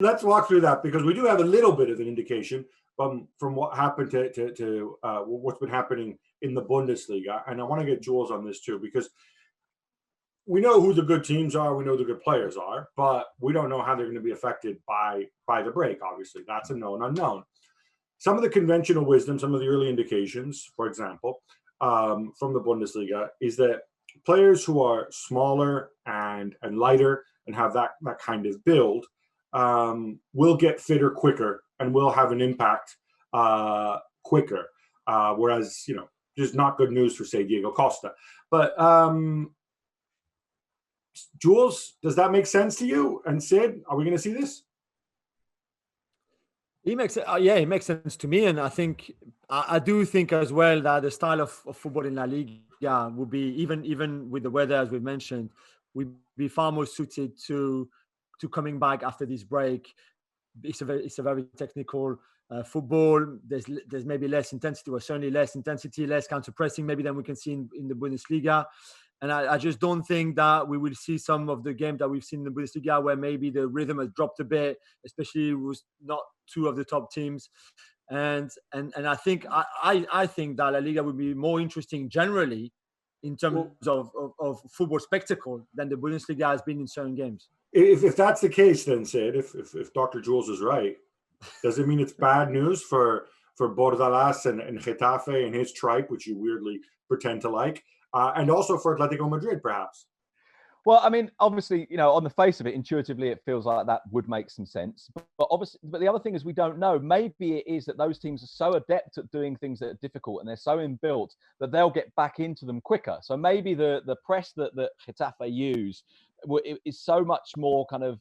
let's walk through that, because we do have a little bit of an indication from what happened to what's been happening in the Bundesliga. And I want to get Jules on this too, because we know who the good teams are, we know the good players are, but we don't know how they're going to be affected by the break. Obviously, that's a known unknown. Some of the conventional wisdom, some of the early indications, for example, from the Bundesliga, is that players who are smaller and lighter and have that kind of build will get fitter quicker and will have an impact quicker. Whereas, just not good news for, say, Diego Costa. But Jules, does that make sense to you? And Sid, are we going to see this? It makes sense to me, and I do think as well that the style of football in La Liga would be, even with the weather, as we've mentioned, would be far more suited to coming back after this break. It's a very technical football. There's maybe less intensity, or certainly less intensity, less counter pressing maybe than we can see in the Bundesliga. And I just don't think that we will see some of the games that we've seen in the Bundesliga where maybe the rhythm has dropped a bit, especially with not two of the top teams. And I think I think that La Liga would be more interesting generally in terms of football spectacle than the Bundesliga has been in certain games. If that's the case, then Sid, if Dr. Jules is right, does it mean it's bad news for Bordalas and Getafe and his tripe, which you weirdly pretend to like? And also for Atletico Madrid, perhaps? Well, I mean, obviously, on the face of it, intuitively, it feels like that would make some sense. But the other thing is we don't know. Maybe it is that those teams are so adept at doing things that are difficult and they're so inbuilt that they'll get back into them quicker. So maybe the press that Getafe use is so much more kind of,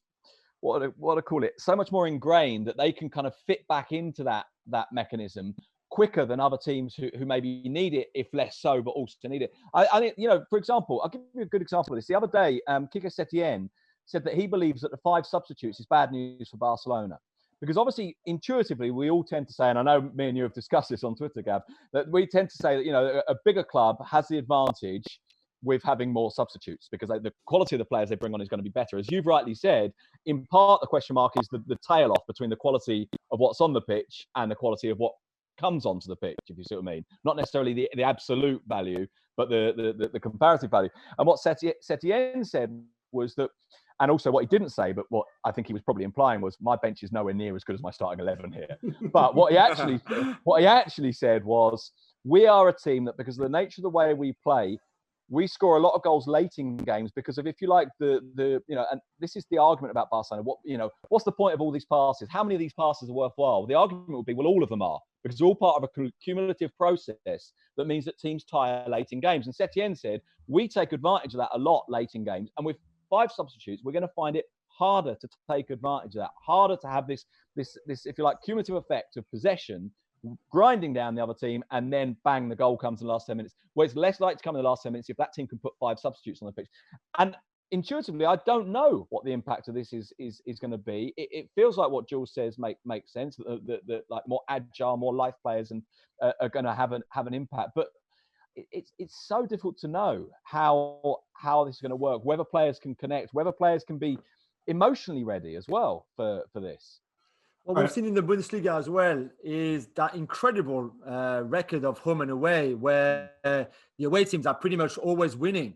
what do I call it? So much more ingrained that they can kind of fit back into that mechanism quicker than other teams who maybe need it, if less so, but also need it. I think, for example, I'll give you a good example of this. The other day, Quique Setien said that he believes that the 5 substitutes is bad news for Barcelona. Because obviously, intuitively, we all tend to say, and I know me and you have discussed this on Twitter, Gab, that we tend to say that, a bigger club has the advantage with having more substitutes because the quality of the players they bring on is going to be better. As you've rightly said, in part, the question mark is the tail off between the quality of what's on the pitch and the quality of what comes onto the pitch, if you see what I mean. Not necessarily the absolute value, but the comparative value. And what Setien said was that, and also what he didn't say, but what I think he was probably implying was, my bench is nowhere near as good as my starting 11 here. But what he actually said was, we are a team that, because of the nature of the way we play, we score a lot of goals late in games because of, if you like, and this is the argument about Barcelona. What's the point of all these passes? How many of these passes are worthwhile? The argument would be, well, all of them are, because they're all part of a cumulative process that means that teams tire late in games. And Setien said, we take advantage of that a lot late in games. And with 5 substitutes, we're going to find it harder to take advantage of that, harder to have this, if you like, cumulative effect of possession, grinding down the other team, and then bang, the goal comes in the last 10 minutes, where it's less likely to come in the last 10 minutes if that team can put 5 substitutes on the pitch. And intuitively, I don't know what the impact of this is going to be. It feels like what Jules says makes sense, that like more agile, more life players and are going to have an impact. But it's so difficult to know how this is going to work, whether players can connect, whether players can be emotionally ready as well for this. What we've seen in the Bundesliga as well is that incredible record of home and away, where the away teams are pretty much always winning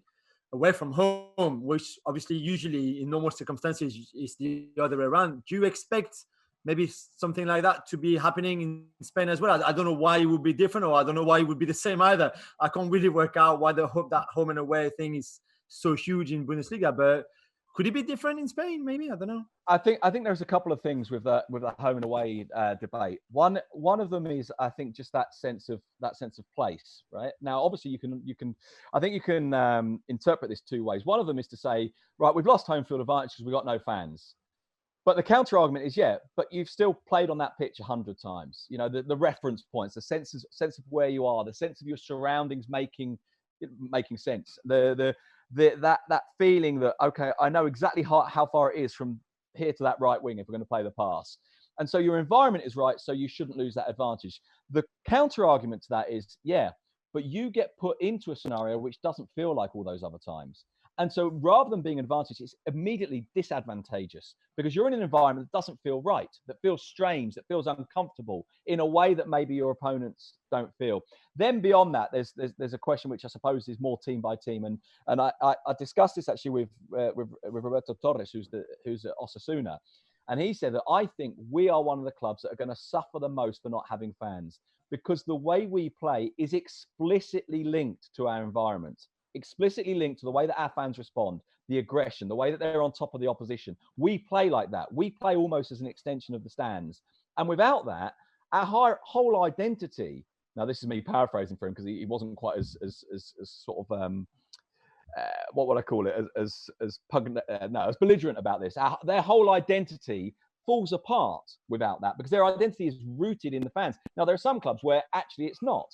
away from home, which obviously usually in normal circumstances is the other way around. Do you expect maybe something like that to be happening in Spain as well? I don't know why it would be different, or I don't know why it would be the same either. I can't really work out why that home and away thing is so huge in Bundesliga, but could it be different in Spain? Maybe, I don't know. I think there's a couple of things with that home and away debate. One of them is, I think, just that sense of place, right? Now, obviously, you can interpret this 2 ways. One of them is to say, right, we've lost home field advantage because we've got no fans. But the counter argument is, but you've still played on that pitch 100 times. The reference points, the sense of where you are, the sense of your surroundings making sense. That feeling that, okay, I know exactly how far it is from here to that right wing if we're going to play the pass. And so your environment is right, so you shouldn't lose that advantage. The counter argument to that is, but you get put into a scenario which doesn't feel like all those other times. And so rather than being an advantage, it's immediately disadvantageous because you're in an environment that doesn't feel right, that feels strange, that feels uncomfortable in a way that maybe your opponents don't feel. Then beyond that, there's a question which I suppose is more team by team. And I discussed this actually with Roberto Torres, who's at Osasuna. And he said that I think we are one of the clubs that are going to suffer the most for not having fans because the way we play is explicitly linked to our environment. Explicitly linked to the way that our fans respond, the aggression, the way that they're on top of the opposition. We play like that. We play almost as an extension of the stands. And without that, our whole identity, now this is me paraphrasing for him because he wasn't quite as sort of, what would I call it, as belligerent about this. Their whole identity falls apart without that because their identity is rooted in the fans. Now, there are some clubs where actually it's not.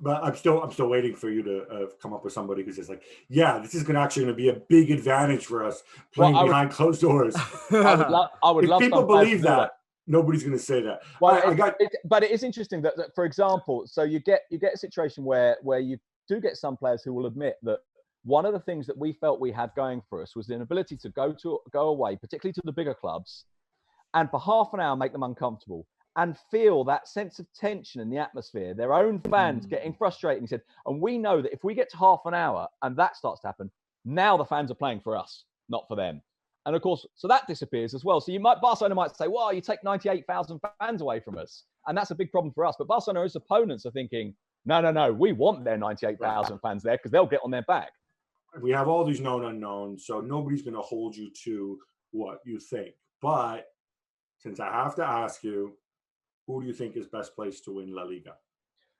But I'm still waiting for you to come up with somebody who's just like, yeah, this is going to be a big advantage for us playing behind closed doors. I would love. If people believe that, nobody's going to say that. Well, but it is interesting that, for example, so you get a situation where you do get some players who will admit that one of the things that we felt we had going for us was the inability to go away, particularly to the bigger clubs, and for half an hour make them uncomfortable. And feel that sense of tension in the atmosphere, their own fans getting frustrated. He said, and we know that if we get to half an hour and that starts to happen, now the fans are playing for us, not for them. And of course, so that disappears as well. So Barcelona might say, well, you take 98,000 fans away from us. And that's a big problem for us. But Barcelona's opponents are thinking, no, we want their 98,000 fans there because they'll get on their back. We have all these known unknowns, so nobody's going to hold you to what you think. But since I have to ask you, who do you think is best placed to win La Liga?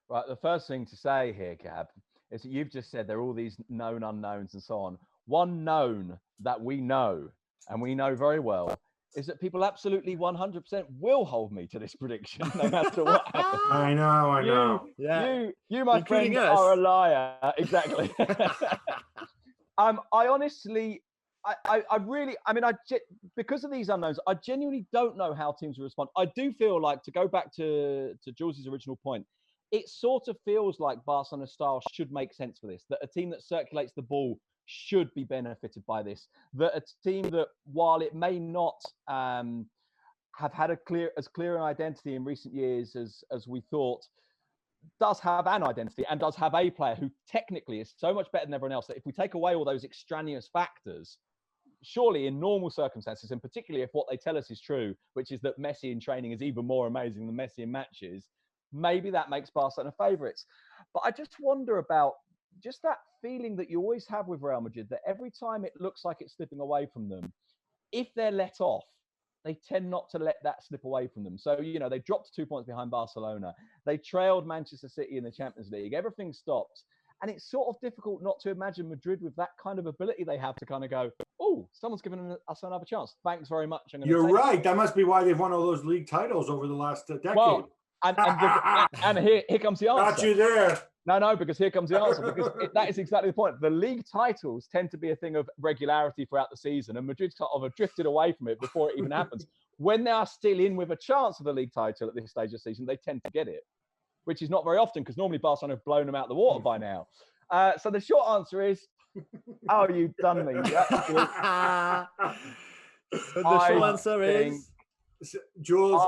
Right, the first thing to say here, Gab, is that you've just said there are all these known unknowns and so on. One known that we know, and we know very well, is that people absolutely 100% will hold me to this prediction, no matter what happens. I know. You, my friend, are a liar. Exactly. I honestly... because of these unknowns, I genuinely don't know how teams will respond. I do feel like, to go back to Jules' original point, it sort of feels like Barcelona style should make sense for this, that a team that circulates the ball should be benefited by this, that a team that, while it may not have had as clear an identity in recent years as we thought, does have an identity and does have a player who technically is so much better than everyone else that if we take away all those extraneous factors, surely in normal circumstances, and particularly if what they tell us is true, which is that Messi in training is even more amazing than Messi in matches, maybe that makes Barcelona favourites. But I just wonder about just that feeling that you always have with Real Madrid, that every time it looks like it's slipping away from them, if they're let off, they tend not to let that slip away from them. So, they dropped 2 points behind Barcelona. They trailed Manchester City in the Champions League. Everything stopped. And it's sort of difficult not to imagine Madrid with that kind of ability they have to kind of go, oh, someone's given us another chance. Thanks very much. You're right. That must be why they've won all those league titles over the last decade. Well, and here comes the answer. Got you there. No, because here comes the answer. Because that is exactly the point. The league titles tend to be a thing of regularity throughout the season, and Madrid sort of drifted away from it before it even happens. When they are still in with a chance of the league title at this stage of the season, they tend to get it, which is not very often because normally Barcelona have blown them out of the water by now. So the short answer is, oh, you've done me. The short answer is, Jules.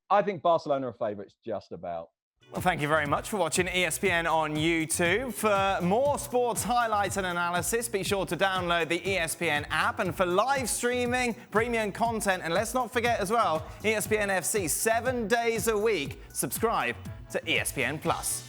I think Barcelona are favourites just about. Well, thank you very much for watching ESPN on YouTube. For more sports highlights and analysis, be sure to download the ESPN app. And for live streaming, premium content, and let's not forget as well, ESPN FC 7 days a week. Subscribe to ESPN Plus.